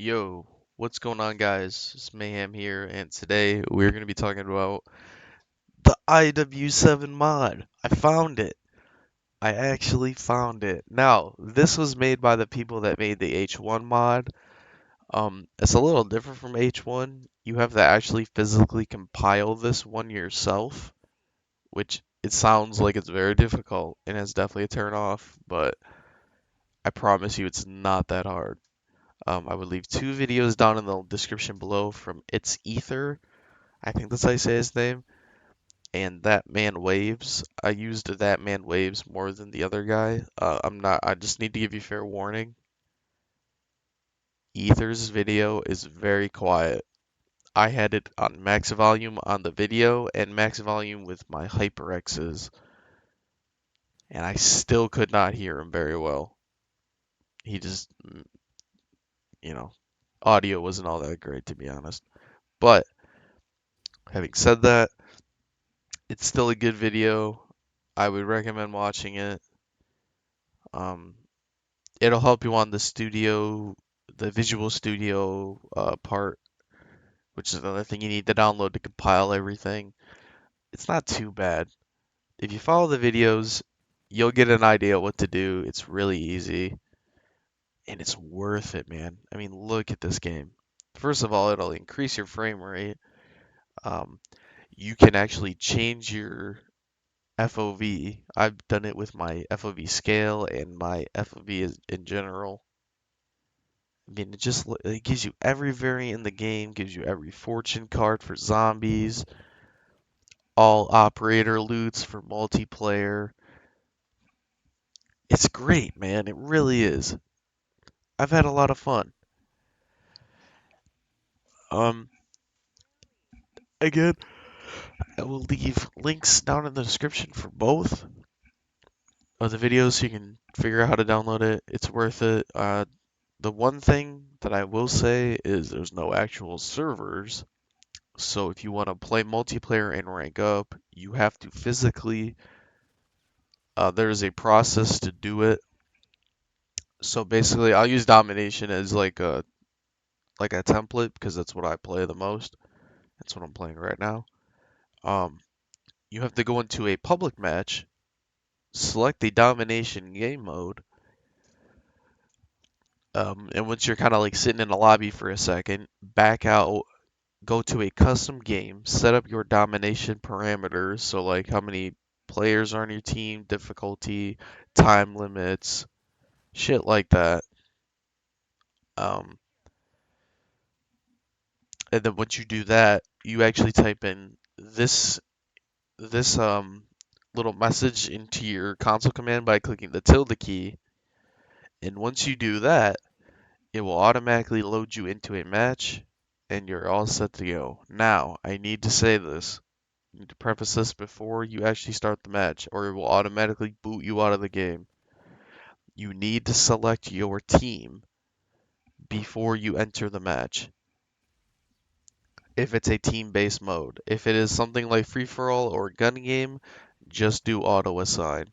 Yo, what's going on, guys? It's Mayhem here, and today we're going to be talking about the IW7 mod. I found it. I actually found it. Now, this was made by the people that made the H1 mod. It's a little different from H1. You have to actually physically compile this one yourself, which it sounds like it's very difficult, and it's definitely a turn off, but I promise you it's not that hard. I would leave two videos down in the description below from It's Ether. I think that's how you say his name. And That Man Waves. I used That Man Waves more than the other guy. I just need to give you fair warning. Ether's video is very quiet. I had it on max volume on the video and max volume with my HyperX's, and I still could not hear him very well. He just, you know, audio wasn't all that great, to be honest. But having said that, it's still a good video. I would recommend watching it. Um, it'll help you on the Visual Studio part, which is another thing you need to download to compile everything. It's not too bad. If you follow the videos, you'll get an idea what to do. It's really easy, and it's worth it, man. I mean, look at this game. First of all, it'll increase your frame rate. Um, you can actually change your FOV. I've done it with my FOV scale and my FOV in general. I mean, it gives you every variant in the game, gives you every fortune card for zombies, all operator loots for multiplayer. It's great, man. It really is. I've had a lot of fun. Um, Again, I will leave links down in the description for both of the videos so you can figure out how to download it. It's worth it. The one thing that I will say is there's no actual servers. So if you want to play multiplayer and rank up, you have to physically, there's a process to do it. So basically, I'll use domination as like a template because that's what I play the most. That's what I'm playing right now. Um, you have to go into a public match, select the domination game mode, and once you're kind of like sitting in a lobby for a second, back out, go to a custom game, set up your domination parameters, so like how many players are on your team, difficulty, time limits, shit like that. Um, and then once you do that, you actually type in this little message into your console command by clicking the tilde key. And once you do that, it will automatically load you into a match and you're all set to go. Now, I need to say this. You need to preface this before you actually start the match, or it will automatically boot you out of the game. You need to select your team before you enter the match. If it's a team-based mode. If it is something like free-for-all or gun game, just do auto assign.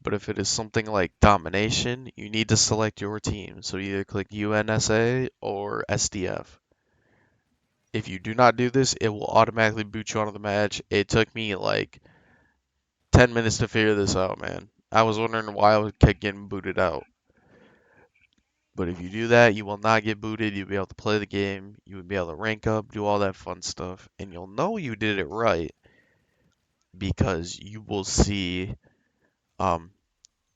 But if it is something like domination, you need to select your team. So either click UNSA or SDF. If you do not do this, it will automatically boot you out of the match. It took me like 10 minutes to figure this out, man. I was wondering why I kept getting booted out. But if you do that, you will not get booted. You'll be able to play the game. You will be able to rank up, do all that fun stuff. And you'll know you did it right because you will see um,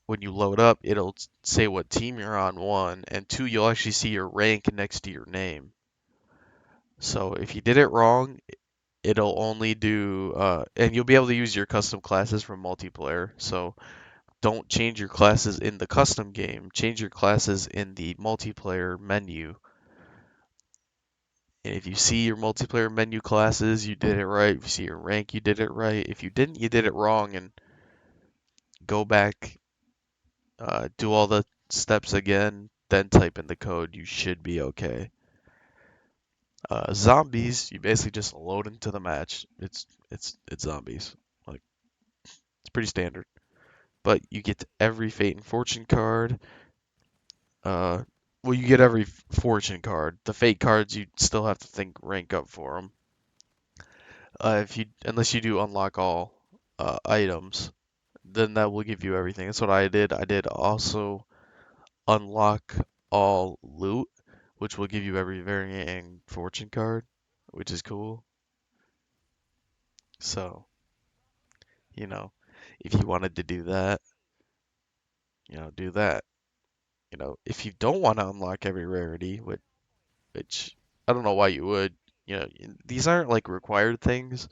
when you load up, it'll say what team you're on, one, and two, you'll actually see your rank next to your name. So if you did it wrong, it'll only do, and you'll be able to use your custom classes from multiplayer. So don't change your classes in the custom game, change your classes in the multiplayer menu. And if you see your multiplayer menu classes, you did it right. If you see your rank, you did it right. If you didn't, you did it wrong. And go back, do all the steps again, then type in the code. You should be okay. Zombies, you basically just load into the match. It's zombies. Like it's pretty standard. But you get every Fate and Fortune card. Uh, Well, you get every fortune card. The fake cards, you still have to think rank up for them. If you unless you do unlock all items, then that will give you everything. That's what I did. I did also unlock all loot, which will give you every variant and fortune card, which is cool. So, you know, if you wanted to do that, do that. If you don't want to unlock every rarity, which I don't know why you would, these aren't like required things.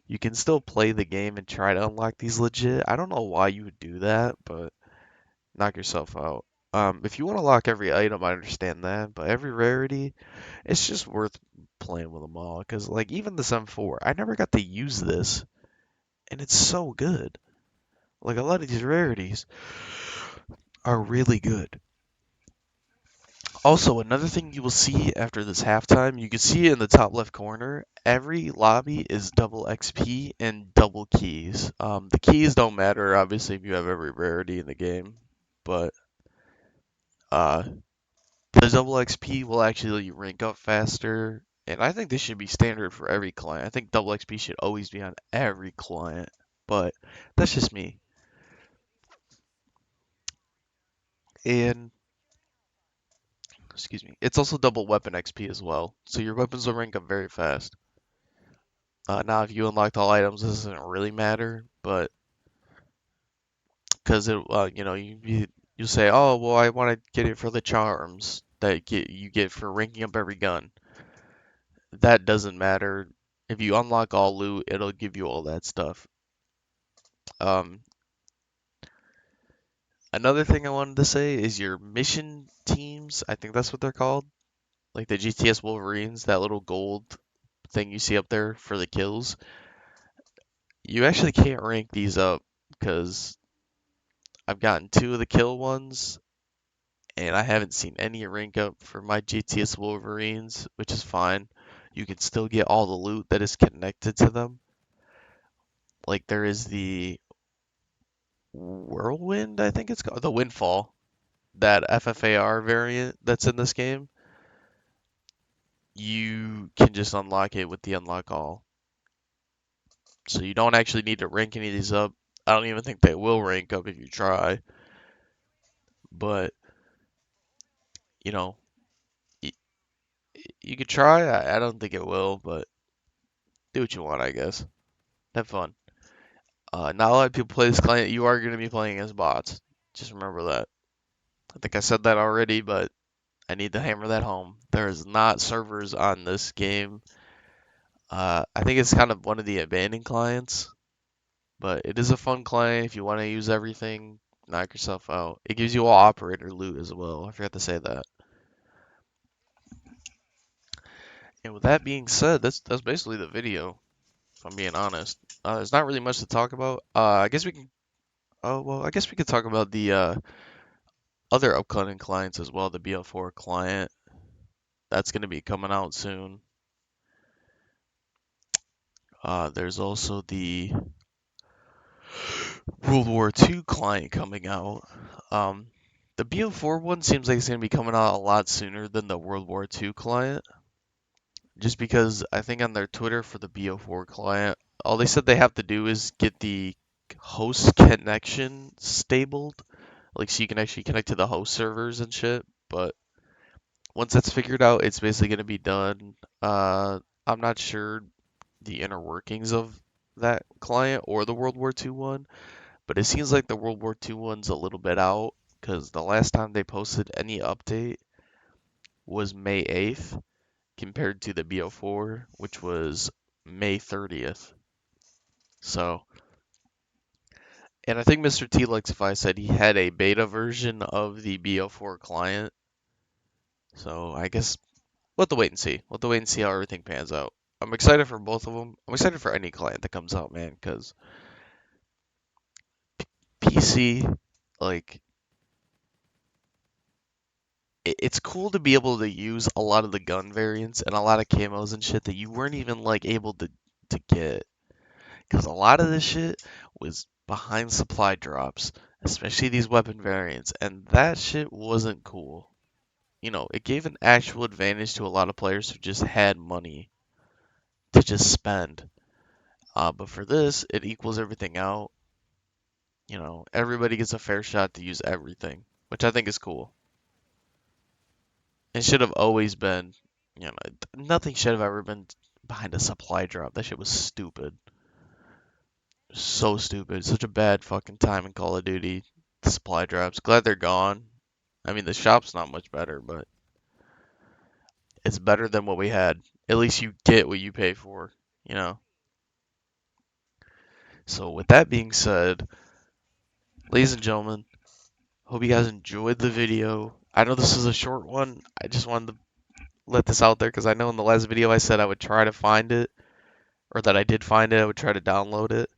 You can still play the game and try to unlock these legit. I don't know why you would do that, but knock yourself out. If you want to lock every item, I understand that, but every rarity, it's just worth playing with them all. Because, like, even this M4, I never got to use this, and it's so good. Like, a lot of these rarities are really good. Also, another thing you will see after this halftime, you can see it in the top left corner. Every lobby is double XP and double keys. The keys don't matter, obviously, if you have every rarity in the game, but uh, the double XP will actually let you rank up faster, and I think this should be standard for every client. I think double XP should always be on every client, but that's just me. And excuse me, it's also double weapon XP as well, so your weapons will rank up very fast. Now, if you unlocked all items, this doesn't really matter, but because you say, oh well, I want to get it for the charms that you get for ranking up every gun. That doesn't matter. If you unlock all loot, it'll give you all that stuff. Um, Another thing I wanted to say is your mission teams. I think that's what they're called, like the GTS Wolverines. That little gold thing you see up there for the kills. You actually can't rank these up because I've gotten two of the kill ones and I haven't seen any rank up for my GTS Wolverines, which is fine. You can still get all the loot that is connected to them. Like there is the Whirlwind, I think it's called, the Windfall, that FFAR variant that's in this game. You can just unlock it with the unlock all. So you don't actually need to rank any of these up. I don't even think they will rank up if you try. But, you know, y- you could try. I don't think it will, but do what you want, I guess. Have fun. Not a lot of people play this client. You are going to be playing as bots. Just remember that. I think I said that already, but I need to hammer that home. There is not servers on this game. I think it's kind of one of the abandoned clients, but it is a fun client if you want to use everything. Knock yourself out. It gives you all operator loot as well. I forgot to say that. And with that being said, that's basically the video. If I'm being honest, there's not really much to talk about. I guess we can. Oh well, I guess we could talk about the other upcoming clients as well. The BL4 client that's going to be coming out soon. There's also the World War II client coming out. Um, the BO4 one seems like it's going to be coming out a lot sooner than the World War II client, just because I think on their Twitter for the BO4 client, all they said they have to do is get the host connection stabled, like so you can actually connect to the host servers and shit. But once that's figured out, it's basically going to be done. I'm not sure the inner workings of that client or the World War II one. But it seems like the World War II one's a little bit out because the last time they posted any update was May 8th compared to the BO4, which was May 30th. So, and I think Mr. T-Lexify said he had a beta version of the BO4 client. So I guess we'll have to wait and see. We'll have to wait and see how everything pans out. I'm excited for both of them. I'm excited for any client that comes out, man, because PC, like, it's cool to be able to use a lot of the gun variants and a lot of camos and shit that you weren't even like able to get because a lot of this shit was behind supply drops, especially these weapon variants, and that shit wasn't cool. it gave an actual advantage to a lot of players who just had money to just spend. But for this, it equals everything out. Everybody gets a fair shot to use everything, which I think is cool. It should have always been, you know, nothing should have ever been behind a supply drop. That shit was stupid. So stupid. Such a bad fucking time in Call of Duty. The supply drops. Glad they're gone. I mean, the shop's not much better, but it's better than what we had. At least you get what you pay for, you know? So, with that being said, ladies and gentlemen, hope you guys enjoyed the video. I know this is a short one. I just wanted to let this out there because I know in the last video I said I would try to find it, or that I did find it, I would try to download it.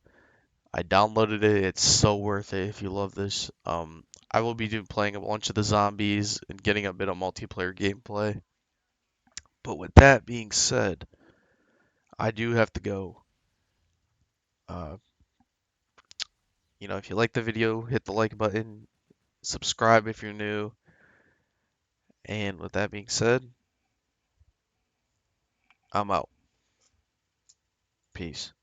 I downloaded it. It's so worth it if you love this. I will be playing a bunch of the zombies and getting a bit of multiplayer gameplay. But with that being said, I do have to go. Uh, if you like the video, hit the like button, subscribe if you're new. And with that being said, I'm out. Peace.